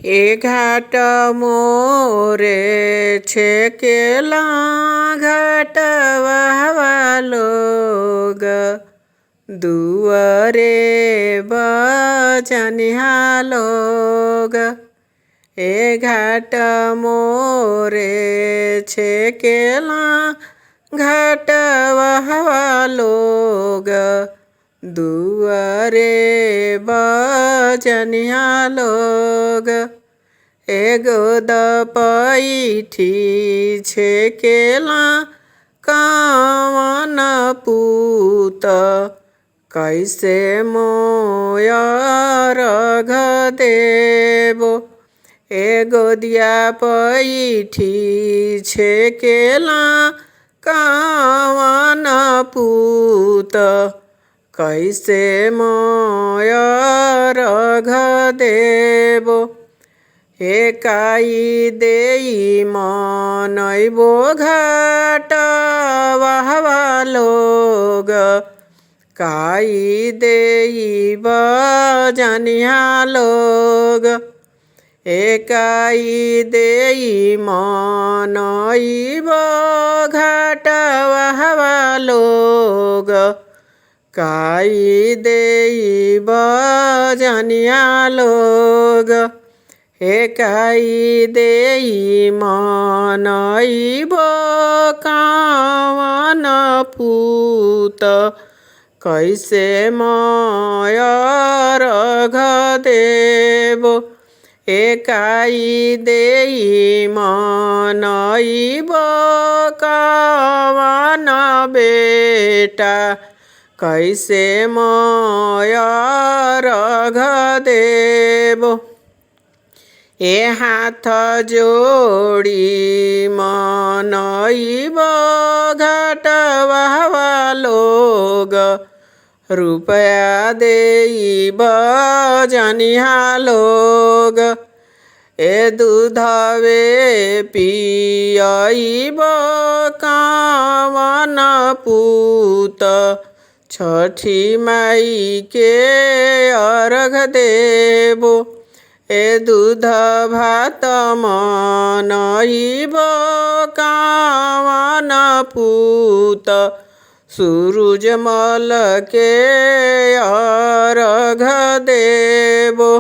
ए घाट मोरे छेकेला घाटवा लोग दुआरे बजनिया लोग। ए घाट मोरे छेकेला घाटवा लोग दुआरे बजनिया लोग। एगो दपैठी छेकेला कवन पूत कैसे मोयर घ देबो। एगो दिया पैठी छेकेला कवन पूत कैसे मोयर घ देबो। काई देई मनैबो घाटवा लोग काई देई बजनिया लोग। काई देई मनैबो घाटवा लोग काई देई बजनिया लोग। काई देई मनैबो कवन पूत कैसे मोयर घ देबो। काई देई मनैबो कवन बेटा कैसे मोयर घ देबो। हाथ जोड़ी मनैबो घाटवा लोग रुपया देई बजनिया लोग। दूधवे पियैबो कवन पूत छठी माई के अर्घ देबो। दूध भात मनैबो कवन पूत सूरजमल के अर्घ देबो।